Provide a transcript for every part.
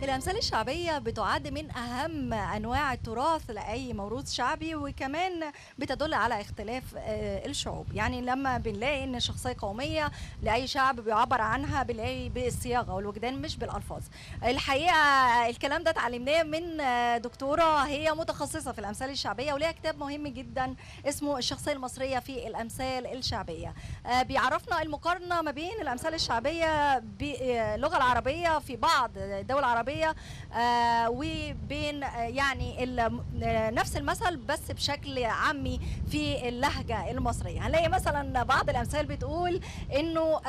الأمثال الشعبية بتُعَد من أهم أنواع التراث لأي موروث شعبي، وكمان بتدل على اختلاف الشعوب، يعني لمّا بنلاقي إن شخصية قومية لأي شعب بيعبّر عنها بنلاقي بالصياغة والوجدان مش بالألفاظ. الحقيقة الكلام ده اتعلمناه من دكتورة هي متخصصة في الأمثال الشعبية، وليها كتاب مهم جدًا اسمه الشخصية المصرية في الأمثال الشعبية. بيعرّفنا المقارنة ما بين الأمثال الشعبية باللغة العربية في بعض الدول العربية، وبين يعني نفس المثل بس بشكل عامي في اللهجة المصرية. هنلاقي مثلًا بعض الأمثال بتقول إنه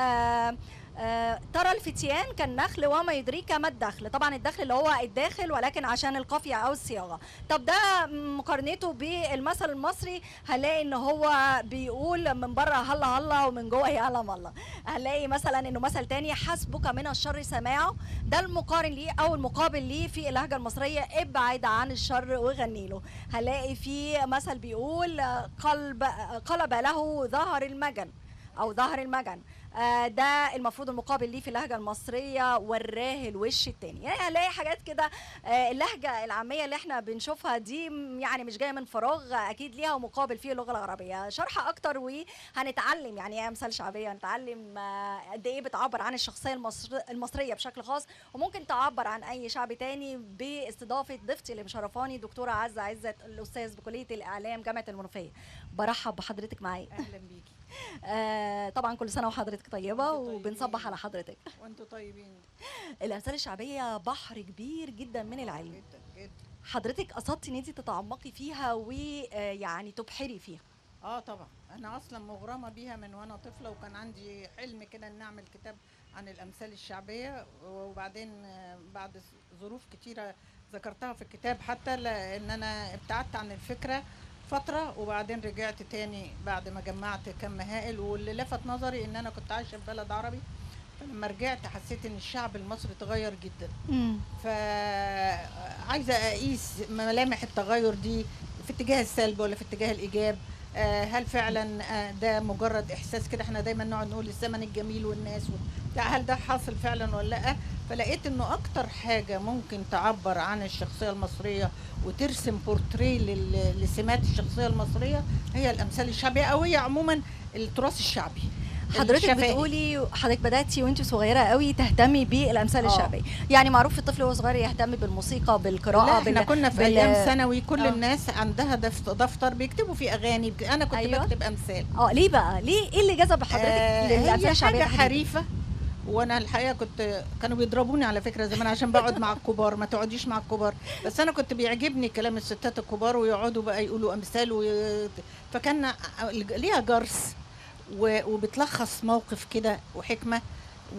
ترى الفتيان كالنخل وما يدريك ما الدخل. طبعًا الدخل اللي هو الداخل ولكن عشان القافية أو الصياغة. طب ده مقارنته بالمثل المصري هنلاقي إن هو بيقول من برّه هالّا هالّا ومن جوّه يعلم الله. هنلاقي مثلًا إنه مثل تاني حسبك من الشر سماعه، ده المقارن ليه أو المقابل ليه في اللهجة المصرية ابعد عن الشر وغني له. هنلاقي في مثل بيقول قلب له ظهر المجن أو ظهر المجن. ده المفروض المقابل ليه في اللهجة المصرية وراه الوش التاني. يعني هنلاقي حاجات كده. اللهجة العامية اللي احنا بنشوفها دي يعني مش جاية من فراغ، أكيد ليها مقابل في اللغة العربية. شرح أكتر وهنتعلم يعني إيه أمثال شعبية، هنتعلم قد إيه بتعبر عن الشخصية المصرية بشكل خاص، وممكن تعبر عن أي شعب تاني باستضافة ضيفتي اللي مشرفاني دكتورة عزة عزت، الأستاذ بكلية الإعلام جامعة المنوفية. برحب بحضرتك معايا. اهلا بيكي. طبعا كل سنة وحضرتك طيبة وانتوا وبنصبح طيبين. على حضرتك. وانتوا طيبين. الأمثال الشعبية بحر كبير جدا من العلم. جدا جدا. حضرتك قصدتي ان انت تتعمقي فيها ويعني تبحري فيها. اه طبعا انا اصلا مغرمه بيها من وانا طفله، وكان عندي حلم كده ان اعمل كتاب عن الامثال الشعبيه، وبعدين بعد ظروف كتيره ذكرتها في الكتاب، حتى لان انا ابتعدت عن الفكره فتره، وبعدين رجعت تاني بعد ما جمعت كم هائل. واللي لفت نظري ان انا كنت عايشه في بلد عربي، فلما رجعت حسيت ان الشعب المصري اتغير جدا. امم فعايزه اقيس ملامح التغير دي في اتجاه السلب ولا في اتجاه الايجاب. هل فعلا ده مجرد احساس كده؟ احنا دايما نقعد نقول الزمن الجميل والناس وبتاع، هل ده حاصل فعلا ولا لا؟ فلقيت انه اكتر حاجه ممكن تعبر عن الشخصيه المصريه وترسم بورتريه لسمات الشخصيه المصريه هي الامثال الشعبيه، او هي عموما التراث الشعبي حضرتك الشفهي. بتقولي حضرتك بدأتي وانت صغيرة قوي تهتمي بالأمثال اه الشعبية. يعني معروف الطفل وهو صغير يهتم بالموسيقى بالقراءة لا، احنا كنا في ايام ثانوي كل اه الناس عندها دفتر بيكتبوا فيه اغاني، انا كنت ايوه. بكتب امثال. ليه بقى؟ ليه ايه اللي جذب حضرتك للأمثال هي الشعبية حاجه تحديدا؟ حريفه، وانا الحقيقه كانوا بيضربوني على فكره زمان عشان بقعد مع الكبار، ما تقعديش مع الكبار، بس انا كنت بيعجبني كلام الستات الكبار ويقعدوا بقى يقولوا امثال فكان ليها جرس وبتلخص موقف كده وحكمه.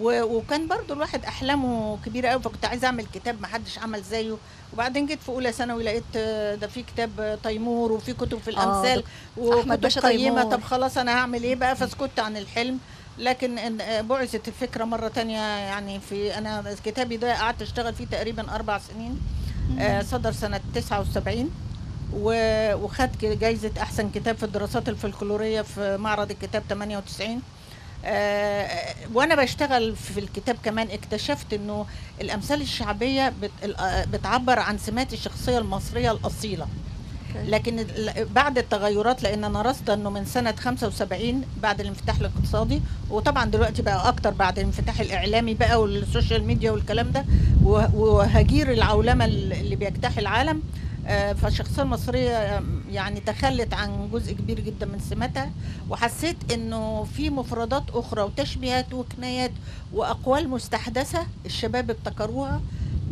وكان برضو الواحد احلامه كبيره قوي، فكنت عايزه اعمل كتاب ما حدش عمل زيه. وبعدين جيت في اولى ثانوي لقيت ده في كتاب تيمور وفي كتب في الامثال احمد وكتب باشا قيمه. تيمور. طب خلاص انا هعمل ايه بقى؟ فسكت عن الحلم. لكن بعثت الفكره مره تانية، يعني في انا كتابي ده قعدت اشتغل فيه تقريبا 4 سنين. صدر سنه 79، وخد جايزه احسن كتاب في الدراسات الفلكلوريه في معرض الكتاب 98. وانا بشتغل في الكتاب كمان اكتشفت انه الامثال الشعبيه بتعبر عن سمات الشخصيه المصريه الاصيله. لكن بعد التغيرات، لان انا راصده انه من سنه 75 بعد الانفتاح الاقتصادي، وطبعا دلوقتي بقى اكتر بعد الانفتاح الاعلامي بقى والسوشيال ميديا والكلام ده، وهجير العولمه اللي بيجتاح العالم. فالشخصيه المصريه يعني تخلت عن جزء كبير جدا من سماتها، وحسيت انه في مفردات اخرى وتشبيهات وكنايات واقوال مستحدثه الشباب ابتكروها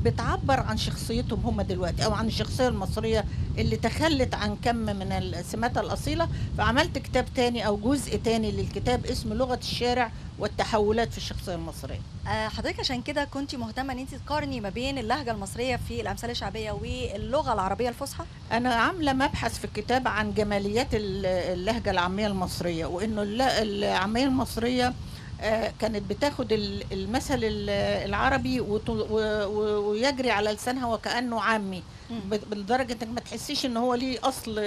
بتعبر عن شخصيتهم هم دلوقتي، او عن الشخصيه المصريه اللي تخلت عن كم من السمات الاصيله. فعملت كتاب تاني او جزء تاني للكتاب اسمه لغه الشارع والتحولات في الشخصيه المصريه. حضرتك عشان كده كنت مهتمة ان انت تقارني ما بين اللهجة المصرية في الأمثال الشعبية واللغة العربية الفصحى؟ انا عامله مبحث في الكتاب عن جماليات اللهجه العاميه المصريه، وانه العاميه المصريه كانت بتاخد المثل العربي ويجري على لسانها وكأنه عامي، مم. لدرجة انك ما تحسيش ان هو ليه اصل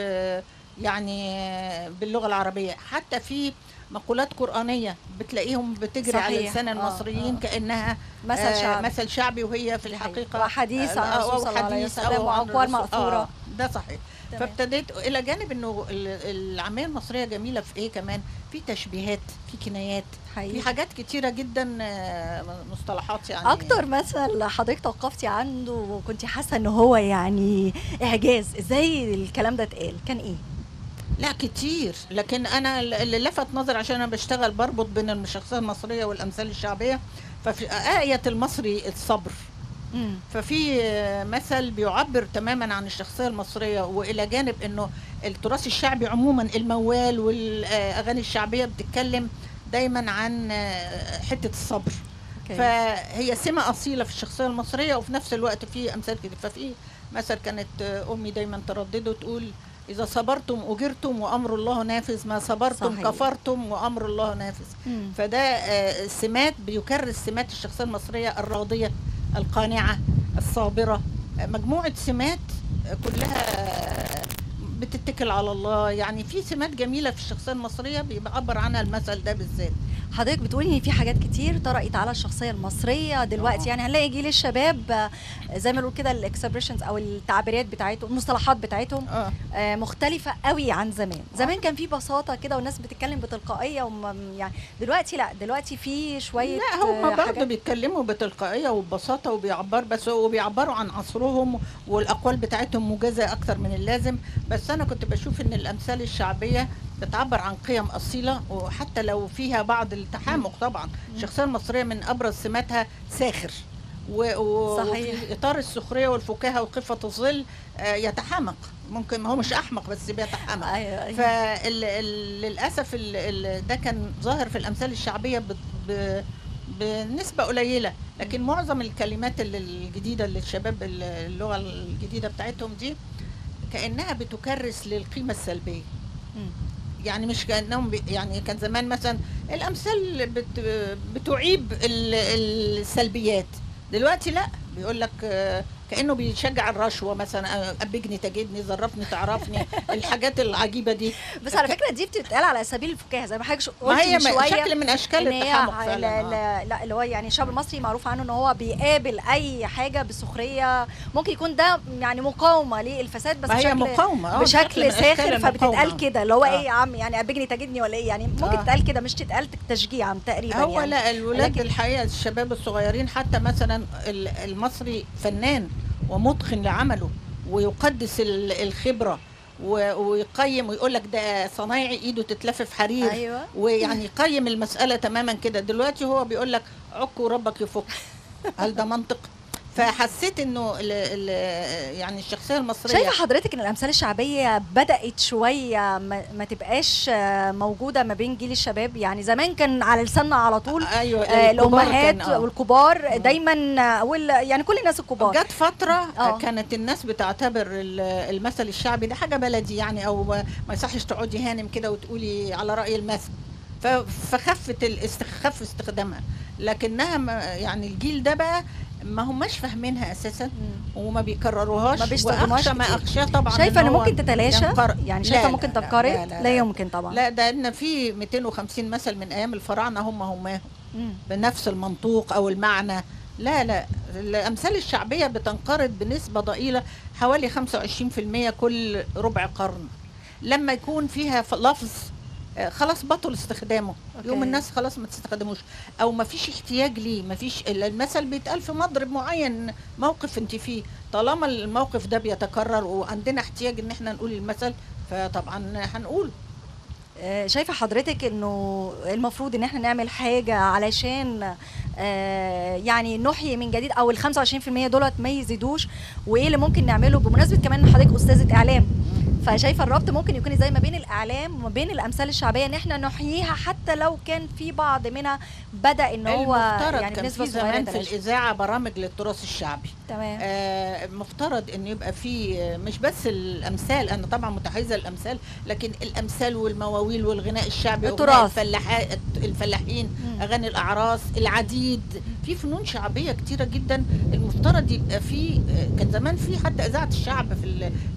يعني باللغه العربيه. حتى في مقولات قرآنية بتلاقيهم بتجري على صحيح. لسان المصريين كأنها مثل شعبي. مثل شعبي، وهي في دي حقيقة. الحقيقة وحديث عن الرسول صلى الله عليه حديث وسلم عن وأقوال الرسول. مأثورة. ده صحيح. تمام. فابتديت إلى جانب إنه العامية المصرية جميلة في إيه كمان، في تشبيهات، في كنايات، حقيقي. في حاجات كتيرة جدا، مصطلحات يعني. اكتر مثل حضرتك توقفتي عنده وكنتي حاسه ان هو يعني اعجاز، ازاي الكلام ده اتقال، كان ايه؟ لا كتير، لكن انا اللي لفت نظر عشان انا بشتغل بربط بين الشخصيه المصريه والامثال الشعبيه. ففي آية المصري الصبر. ففي مثل بيعبر تماما عن الشخصيه المصريه، والى جانب انه التراث الشعبي عموما، الموال والاغاني الشعبيه بتتكلم دايما عن حته الصبر. فهي سمة أصيلة في الشخصية المصرية، وفي نفس الوقت في أمثال كده. ففي مثل كانت أمي دايما تردده تقول: إذا صبرتم أجرتم وأمر الله نافذ، ما صبرتم صحيح. كفرتم وأمر الله نافذ. فده سمات بيكرس سمات الشخصية المصرية الراضية القانعة الصابرة، مجموعة سمات كلها بتتكل على الله. يعني في سمات جميلة في الشخصية المصرية بيعبر عنها المثل ده بالذات. حضرتك بتقولي ان في حاجات كتير طرقت على الشخصيه المصريه دلوقتي. يعني هنلاقي جيل الشباب زي ما نقول كده الاكسبريشنز او التعبيرات بتاعتهم، المصطلحات بتاعتهم مختلفه قوي عن زمان. زمان كان في بساطه كده والناس بتتكلم بتلقائيه، يعني دلوقتي لا، دلوقتي في شويه لا، هم برضه بيتكلموا بتلقائيه وببساطه وبيعبروا عن عصرهم، والاقوال بتاعتهم موجزه اكتر من اللازم. بس انا كنت بشوف ان الامثال الشعبيه بتعبر عن قيم أصيلة، وحتى لو فيها بعض التحامق. طبعا الشخصية المصرية من أبرز سماتها ساخر، وفي إطار السخرية والفكاهة وخفة الظل يتحامق. ممكن هو مش أحمق بس بيتحامق. أيوة. فللأسف ده كان ظاهر في الأمثال الشعبية بنسبة قليلة، لكن معظم الكلمات الجديدة اللي الشباب اللغة الجديدة بتاعتهم دي كأنها بتكرس للقيمة السلبية. يعني مش كأنهم يعني كان زمان مثلا الأمثال بتعيب السلبيات. دلوقتي لا، بيقول لك كأنه بيشجع الرشوة مثلا، أبجني تجدني، ظرفني تعرفني، الحاجات العجيبة دي. بس على فكرة دي بتتقال على سبيل الفكاهة زي ما حضرتك قلت ما هي من شوية، شكل من أشكال التحمق فعلا. لا اللي هو يعني الشعب المصري معروف عنه ان هو بيقابل أي حاجة بسخرية. ممكن يكون ده يعني مقاومة للفساد، بس بشكل ساخر، فبتتقال كده اللي هو ايه يا عم، يعني أبجني تجدني ولا ايه، يعني ممكن تتقال كده، مش تتقال تشجيعا تقريبا. هو يعني لا، الولاد الحقيقة الشباب الصغيرين حتى مثلا المصري فنان ومتقن لعمله، ويقدس الخبرة، ويقيم ويقول لك ده صنايعي ايده تتلفف حرير. أيوة. ويعني يقيم المسألة تماما كده. دلوقتي هو بيقول لك عك وربك يفك. هل ده منطق؟ فحسيت انه يعني الشخصيه المصريه. شايفه حضرتك ان الامثال الشعبيه بدات شويه ما تبقاش موجوده ما بين جيل الشباب؟ يعني زمان كان على لساننا على طول. أيوة، الامهات والكبار دايما، يعني كل الناس الكبار. جت فتره كانت الناس بتعتبر المثل الشعبي ده حاجه بلدي يعني، او ما يصحش تقعدي هانم كده وتقولي على راي المثل، خف استخدامها. لكنها يعني الجيل ده بقى ما هماش فاهمينها اساسا، وما بيكرروهاش، واخشى ما اخشاه طبعا. شايفه انه ممكن تتلاشى؟ يعني شايفه ممكن تنقرض؟ لا يمكن طبعا. لا، ده ان في 250 مثل من ايام الفراعنه هم بنفس المنطوق او المعنى. لا، الامثال الشعبيه بتنقرض بنسبه ضئيله، حوالي 25% كل ربع قرن. لما يكون فيها لفظ خلاص بطل استخدامه، يوم الناس خلاص ما تستخدموش، او ما فيش احتياج ليه. ما فيش، المثل بيتقال في مضرب معين، موقف انت فيه. طالما الموقف ده بيتكرر وعندنا احتياج ان احنا نقول المثل، فطبعا هنقول. شايفه حضرتك انه المفروض ان احنا نعمل حاجه علشان يعني نحيي من جديد، او ال 25% دولت ما يزيدوش؟ وايه اللي ممكن نعمله بمناسبه كمان ان حضرتك استاذه اعلام؟ فشايفه الربط ممكن يكون ازاي ما بين الاعلام وما بين الامثال الشعبيه، ان احنا نحييها حتى لو كان في بعض منها بدا ان هو يعني كان في زمان في الاذاعه برامج للتراث الشعبي. تمام. مفترض ان يبقى في مش بس الامثال، انا طبعا متحيزه للامثال، لكن الامثال والمواويل والغناء الشعبي، التراث، الفلاحين، اغاني الاعراس، العديد، في فنون شعبيه كتيره جدا المفترض يبقى في. كان زمان في حتى اذاعه الشعب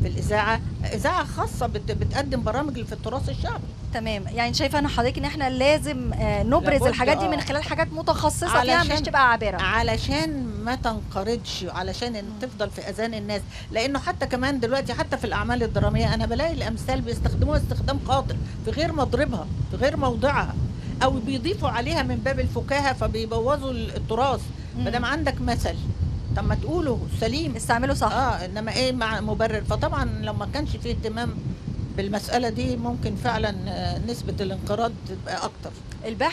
في الاذاعه، اذاعه خاصه بتقدم برامج في التراث الشعبي. تمام، يعني شايفه انا حضرتك ان احنا لازم نبرز لابد الحاجات دي من خلال حاجات متخصصه فيها، مش تبقى عابره. علشان ما تنقرضش، علشان تفضل في اذهان الناس. لانه حتى كمان دلوقتي حتى في الاعمال الدراميه انا بلاقي الامثال بيستخدموها استخدام خاطئ في غير مضربها، في غير موضعها، او بيضيفوا عليها من باب الفكاهه فبيبوظوا التراث. ما دام عندك مثل، طب ما تقوله سليم، استعمله صح. انما ايه مع مبرر؟ فطبعا لو ما كانش فيه اهتمام بالمساله دي ممكن فعلا نسبه الانقراض تبقى اكتر. البحث